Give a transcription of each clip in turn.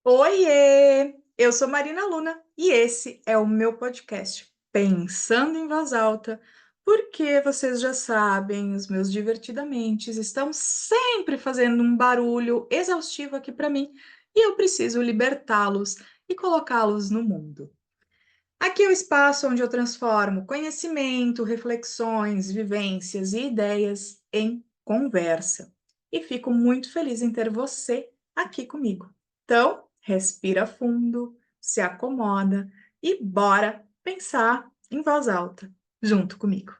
Oiê! Eu sou Marina Luna e esse é o meu podcast Pensando em Voz Alta, porque vocês já sabem, os meus divertidamentes estão sempre fazendo um barulho exaustivo aqui para mim e eu preciso libertá-los e colocá-los no mundo. Aqui é o espaço onde eu transformo conhecimento, reflexões, vivências e ideias em conversa. E fico muito feliz em ter você aqui comigo. Então, respira fundo, se acomoda e bora pensar em voz alta, junto comigo.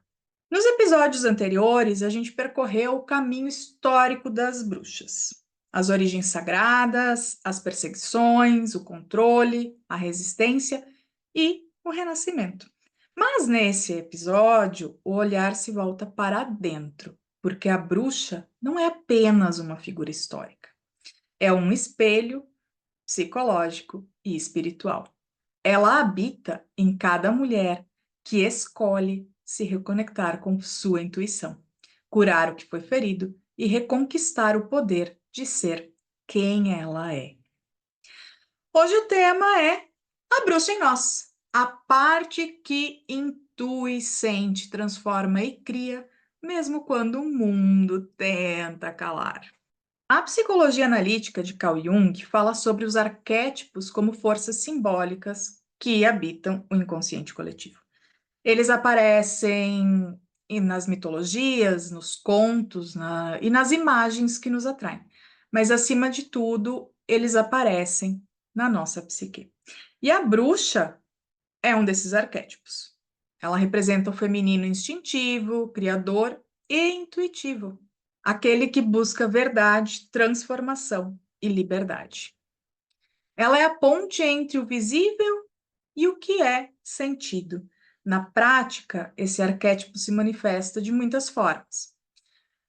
Nos episódios anteriores, a gente percorreu o caminho histórico das bruxas. As origens sagradas, as perseguições, o controle, a resistência e o renascimento. Mas nesse episódio, o olhar se volta para dentro, porque a bruxa não é apenas uma figura histórica, é um espelho psicológico e espiritual. Ela habita em cada mulher que escolhe se reconectar com sua intuição, curar o que foi ferido e reconquistar o poder de ser quem ela é. Hoje o tema é a bruxa em nós, a parte que intui, sente, transforma e cria, mesmo quando o mundo tenta calar. A psicologia analítica de Carl Jung fala sobre os arquétipos como forças simbólicas que habitam o inconsciente coletivo. Eles aparecem nas mitologias, nos contos e nas imagens que nos atraem. Mas, acima de tudo, eles aparecem na nossa psique. E a bruxa é um desses arquétipos. Ela representa o feminino instintivo, criador e intuitivo, aquele que busca verdade, transformação e liberdade. Ela é a ponte entre o visível e o que é sentido. Na prática, esse arquétipo se manifesta de muitas formas.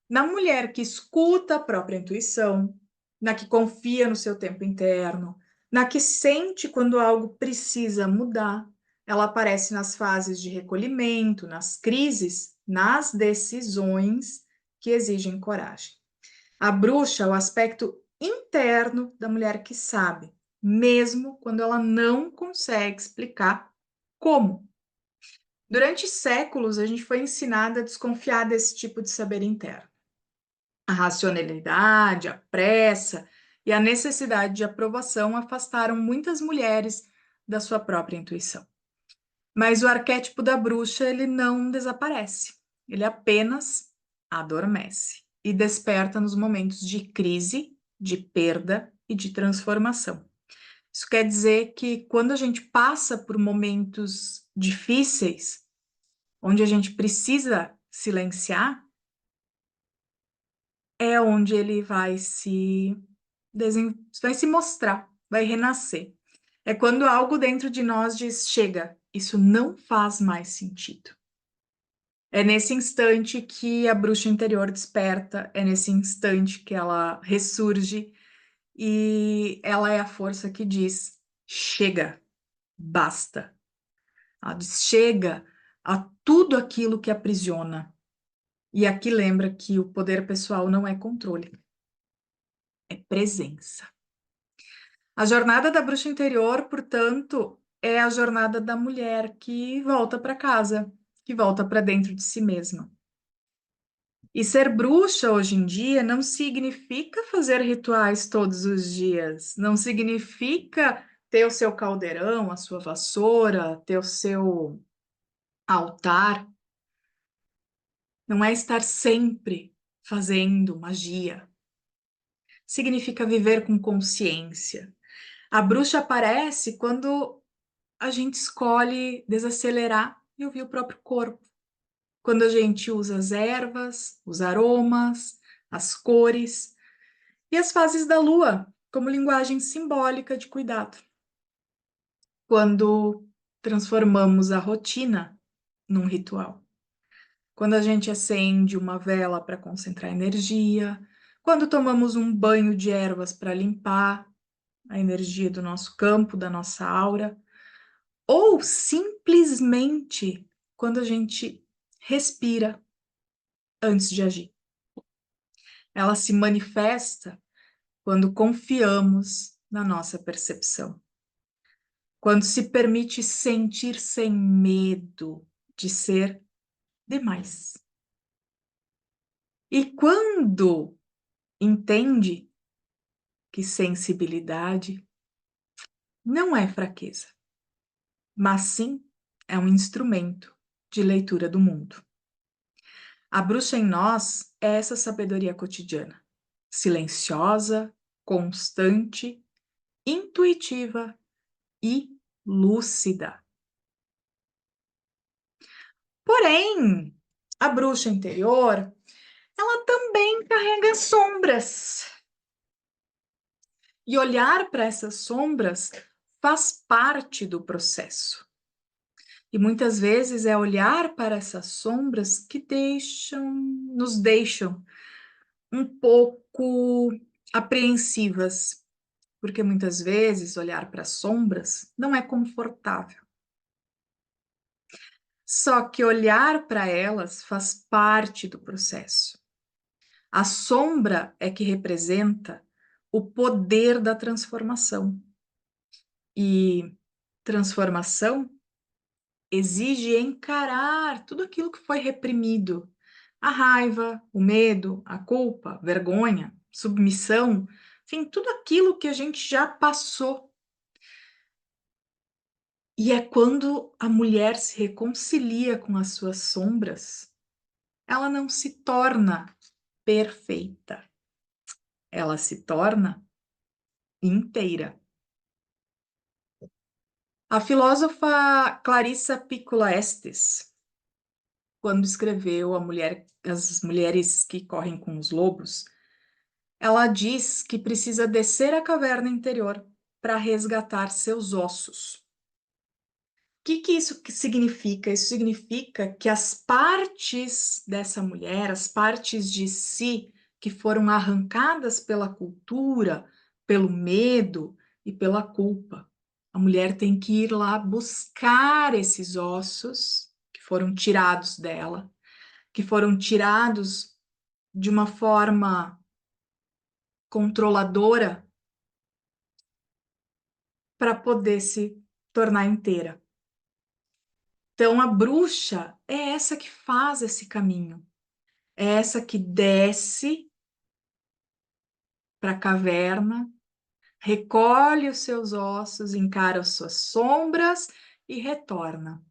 Na mulher que escuta a própria intuição, na que confia no seu tempo interno, na que sente quando algo precisa mudar, ela aparece nas fases de recolhimento, nas crises, nas decisões que exigem coragem. A bruxa é o aspecto interno da mulher que sabe, mesmo quando ela não consegue explicar como. Durante séculos, a gente foi ensinada a desconfiar desse tipo de saber interno. A racionalidade, a pressa e a necessidade de aprovação afastaram muitas mulheres da sua própria intuição. Mas o arquétipo da bruxa, ele não desaparece. Ele apenas adormece e desperta nos momentos de crise, de perda e de transformação. Isso quer dizer que quando a gente passa por momentos difíceis, onde a gente precisa silenciar, é onde ele vai se mostrar, vai renascer. É quando algo dentro de nós diz: chega, isso não faz mais sentido. É nesse instante que a bruxa interior desperta, é nesse instante que ela ressurge e ela é a força que diz: chega, basta. Ela diz: chega a tudo aquilo que aprisiona. E aqui lembra que o poder pessoal não é controle, é presença. A jornada da bruxa interior, portanto, é a jornada da mulher que volta para casa, que volta para dentro de si mesma. E ser bruxa hoje em dia não significa fazer rituais todos os dias, não significa ter o seu caldeirão, a sua vassoura, ter o seu altar. Não é estar sempre fazendo magia. Significa viver com consciência. A bruxa aparece quando a gente escolhe desacelerar e ouvir o próprio corpo. Quando a gente usa as ervas, os aromas, as cores e as fases da lua como linguagem simbólica de cuidado. Quando transformamos a rotina num ritual. Quando a gente acende uma vela para concentrar energia, quando tomamos um banho de ervas para limpar a energia do nosso campo, da nossa aura, ou simplesmente quando a gente respira antes de agir. Ela se manifesta quando confiamos na nossa percepção. Quando se permite sentir sem medo de ser demais. E quando entende que sensibilidade não é fraqueza, mas sim é um instrumento de leitura do mundo. A bruxa em nós é essa sabedoria cotidiana, silenciosa, constante, intuitiva e lúcida. Porém, a bruxa interior, ela também carrega sombras. E olhar para essas sombras faz parte do processo. E muitas vezes é olhar para essas sombras que nos deixam um pouco apreensivas, porque muitas vezes olhar para as sombras não é confortável. Só que olhar para elas faz parte do processo. A sombra é que representa o poder da transformação. E transformação exige encarar tudo aquilo que foi reprimido. A raiva, o medo, a culpa, a vergonha, submissão, enfim, tudo aquilo que a gente já passou. E é quando a mulher se reconcilia com as suas sombras, ela não se torna perfeita, ela se torna inteira. A filósofa Clarissa Piccola Estes, quando escreveu As Mulheres que Correm com os Lobos, ela diz que precisa descer a caverna interior para resgatar seus ossos. O que isso significa? Isso significa que as partes dessa mulher, as partes de si que foram arrancadas pela cultura, pelo medo e pela culpa, a mulher tem que ir lá buscar esses ossos que foram tirados dela, que foram tirados de uma forma controladora para poder se tornar inteira. Então, a bruxa é essa que faz esse caminho, é essa que desce para a caverna, recolhe os seus ossos, encara as suas sombras e retorna.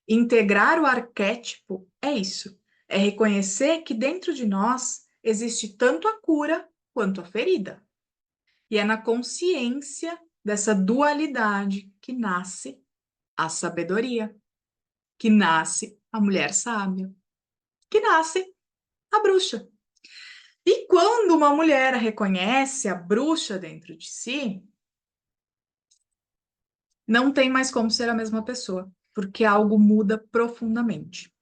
Integrar o arquétipo é isso, é reconhecer que dentro de nós existe tanto a cura quanto a ferida. E é na consciência dessa dualidade que nasce a sabedoria, que nasce a mulher sábia, que nasce a bruxa. E quando uma mulher reconhece a bruxa dentro de si, não tem mais como ser a mesma pessoa, porque algo muda profundamente.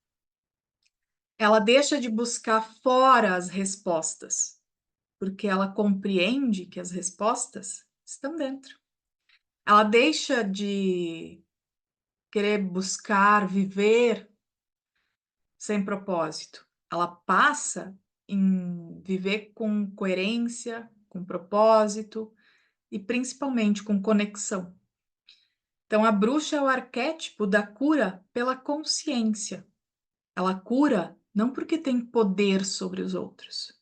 Ela deixa de buscar fora as respostas, porque ela compreende que as respostas estão dentro. Ela deixa de querer buscar viver sem propósito. Ela passa em viver com coerência, com propósito e principalmente com conexão. Então, a bruxa é o arquétipo da cura pela consciência. Ela cura não porque tem poder sobre os outros,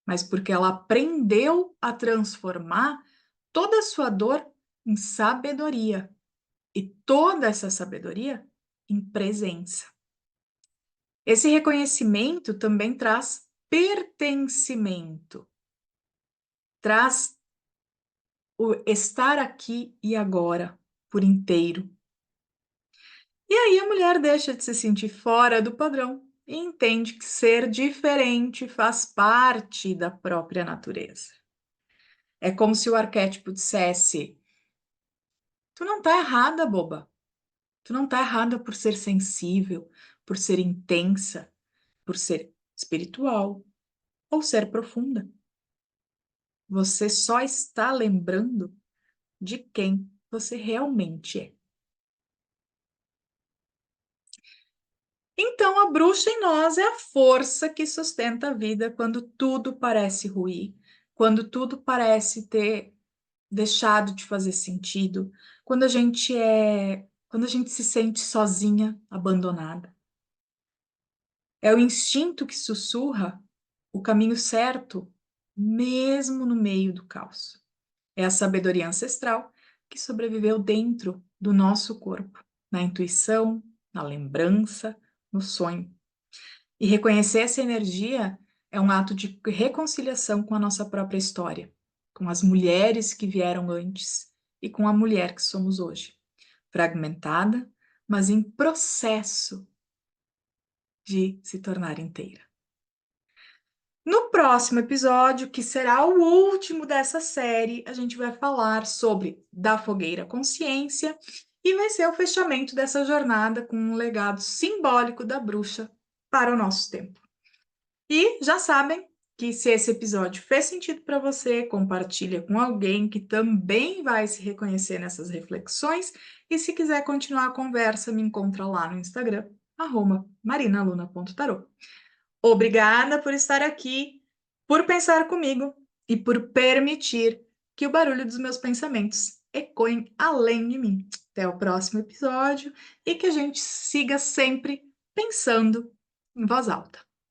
mas porque ela aprendeu a transformar toda a sua dor em sabedoria e toda essa sabedoria em presença. Esse reconhecimento também traz pertencimento, traz o estar aqui e agora por inteiro. E aí a mulher deixa de se sentir fora do padrão e entende que ser diferente faz parte da própria natureza. É como se o arquétipo dissesse: tu não tá errada, boba. Tu não tá errada por ser sensível, por ser intensa, por ser espiritual ou ser profunda. Você só está lembrando de quem você realmente é. Então, a bruxa em nós é a força que sustenta a vida quando tudo parece ruir, quando tudo parece ter deixado de fazer sentido, quando a gente se sente sozinha, abandonada. É o instinto que sussurra o caminho certo, mesmo no meio do caos. É a sabedoria ancestral que sobreviveu dentro do nosso corpo, na intuição, na lembrança, no sonho. E reconhecer essa energia é um ato de reconciliação com a nossa própria história, com as mulheres que vieram antes e com a mulher que somos hoje. Fragmentada, mas em processo de se tornar inteira. No próximo episódio, que será o último dessa série, a gente vai falar sobre Da Fogueira à Consciência e vai ser o fechamento dessa jornada com um legado simbólico da bruxa para o nosso tempo. E já sabem que se esse episódio fez sentido para você, compartilha com alguém que também vai se reconhecer nessas reflexões. E se quiser continuar a conversa, me encontra lá no Instagram, @marinaluna.tarô. Obrigada por estar aqui, por pensar comigo e por permitir que o barulho dos meus pensamentos ecoem além de mim. Até o próximo episódio e que a gente siga sempre pensando em voz alta.